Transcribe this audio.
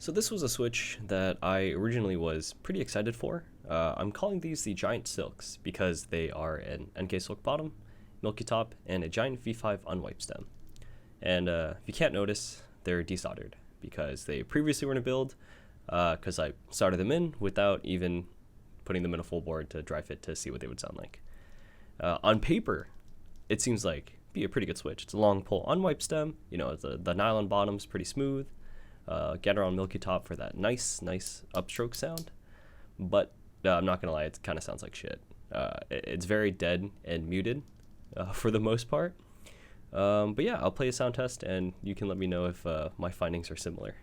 So this was a switch that I originally was pretty excited for. I'm calling these the Giant Silks because they are an NK silk bottom, milky top, and a giant V5 unwipe stem. And if you can't notice, they're desoldered because they previously were in a build because I started them in without even putting them in a full board to dry fit to see what they would sound like. On paper, it seems like be a pretty good switch. It's a long pull unwipe stem, you know, the nylon bottom's pretty smooth. Get around milky top for that nice upstroke sound, but I'm not gonna lie, it kind of sounds like shit. It's very dead and muted for the most part, but yeah, I'll play a sound test and you can let me know if my findings are similar.